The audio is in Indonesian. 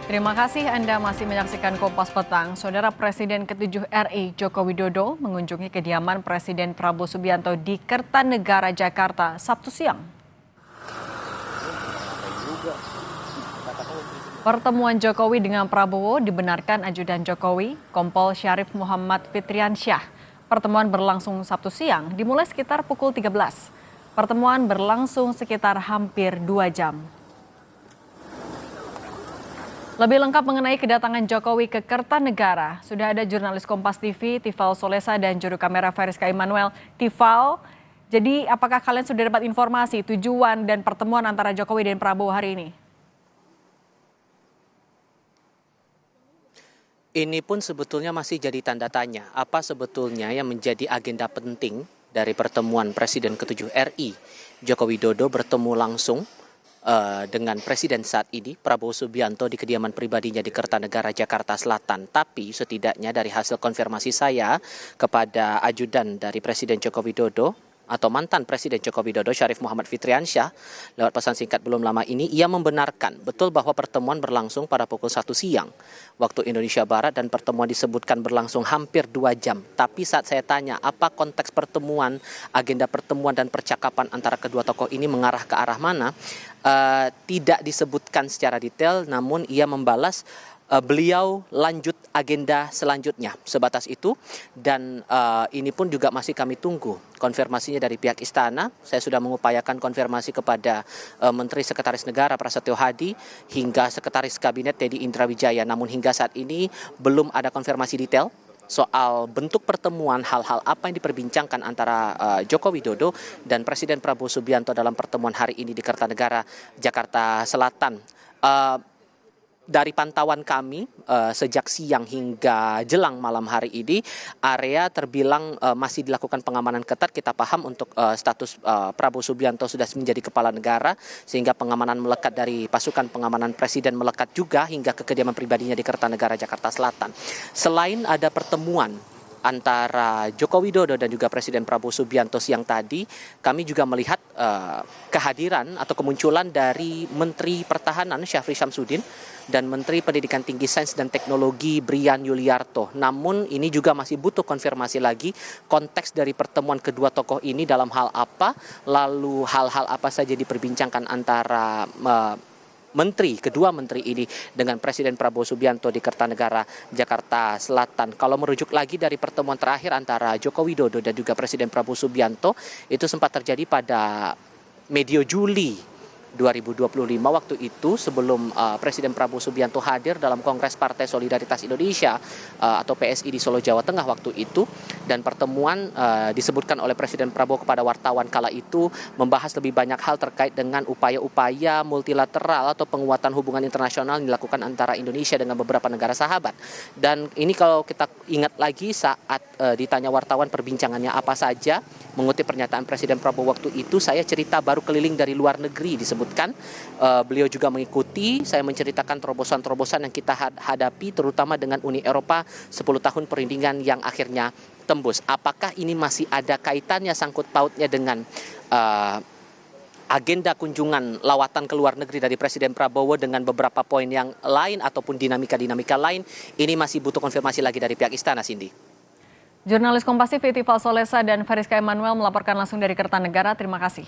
Terima kasih Anda masih menyaksikan Kompas Petang. Saudara Presiden ke-7 RI Joko Widodo mengunjungi kediaman Presiden Prabowo Subianto di Kertanegara, Jakarta, Sabtu siang. Pertemuan Jokowi dengan Prabowo dibenarkan ajudan Jokowi, Kompol Syarif Muhammad Fitriansyah. Pertemuan berlangsung Sabtu siang dimulai sekitar pukul 13. Pertemuan berlangsung sekitar hampir 2 jam. Lebih lengkap mengenai kedatangan Jokowi ke Kertanegara, sudah ada jurnalis Kompas TV, Tifal Solesa dan juru kamera Fariska Immanuel. Tifal, jadi apakah kalian sudah dapat informasi tujuan dan pertemuan antara Jokowi dan Prabowo hari ini? Ini pun sebetulnya masih jadi tanda tanya. Apa sebetulnya yang menjadi agenda penting dari pertemuan Presiden ke-7 RI Joko Widodo bertemu langsung dengan Presiden saat ini, Prabowo Subianto, di kediaman pribadinya di Kertanegara, Jakarta Selatan. Tapi setidaknya dari hasil konfirmasi saya kepada ajudan dari Presiden Joko Widodo, atau mantan Presiden Joko Widodo, Syarif Muhammad Fitriansyah, lewat pesan singkat belum lama ini, ia membenarkan betul bahwa pertemuan berlangsung pada pukul 1 siang waktu Indonesia Barat dan pertemuan disebutkan berlangsung hampir 2 jam. Tapi saat saya tanya apa konteks pertemuan, agenda pertemuan dan percakapan antara kedua tokoh ini mengarah ke arah mana, tidak disebutkan secara detail, namun ia membalas beliau lanjut agenda selanjutnya, sebatas itu. Dan ini pun juga masih kami tunggu konfirmasinya dari pihak istana. Saya sudah mengupayakan konfirmasi kepada Menteri Sekretaris Negara Prasetyo Hadi hingga Sekretaris Kabinet Teddy Indrawijaya, namun hingga saat ini belum ada konfirmasi detail soal bentuk pertemuan, hal-hal apa yang diperbincangkan antara Joko Widodo dan Presiden Prabowo Subianto dalam pertemuan hari ini di Kertanegara, Jakarta Selatan. Dari pantauan kami sejak siang hingga jelang malam hari ini, area terbilang masih dilakukan pengamanan ketat. Kita paham untuk status Prabowo Subianto sudah menjadi kepala negara, sehingga pengamanan melekat dari pasukan pengamanan presiden melekat juga hingga ke kediaman pribadinya di Kertanegara, Jakarta Selatan. Selain ada pertemuan antara Joko Widodo dan juga Presiden Prabowo Subianto siang tadi, kami juga melihat kehadiran atau kemunculan dari Menteri Pertahanan Syafri Syamsuddin dan Menteri Pendidikan Tinggi Sains dan Teknologi Brian Yuliarto. Namun ini juga masih butuh konfirmasi lagi konteks dari pertemuan kedua tokoh ini dalam hal apa, lalu hal-hal apa saja diperbincangkan antara kedua menteri ini dengan Presiden Prabowo Subianto di Kertanegara, Jakarta Selatan. Kalau merujuk lagi dari pertemuan terakhir antara Joko Widodo dan juga Presiden Prabowo Subianto, itu sempat terjadi pada medio Juli 2025. Waktu itu sebelum Presiden Prabowo Subianto hadir dalam Kongres Partai Solidaritas Indonesia atau PSI di Solo, Jawa Tengah waktu itu, dan pertemuan disebutkan oleh Presiden Prabowo kepada wartawan kala itu membahas lebih banyak hal terkait dengan upaya-upaya multilateral atau penguatan hubungan internasional yang dilakukan antara Indonesia dengan beberapa negara sahabat. Dan ini kalau kita ingat lagi saat ditanya wartawan perbincangannya apa saja, mengutip pernyataan Presiden Prabowo waktu itu, saya cerita baru keliling dari luar negeri disebutkan. Beliau juga mengikuti, saya menceritakan terobosan-terobosan yang kita hadapi terutama dengan Uni Eropa 10 tahun perundingan yang akhirnya tembus. Apakah ini masih ada kaitannya, sangkut pautnya dengan agenda kunjungan lawatan ke luar negeri dari Presiden Prabowo dengan beberapa poin yang lain ataupun dinamika-dinamika lain, ini masih butuh konfirmasi lagi dari pihak istana, Cindy. Jurnalis Kompas TV Tifal Solesa dan Fariska Immanuel melaporkan langsung dari Kertanegara. Terima kasih.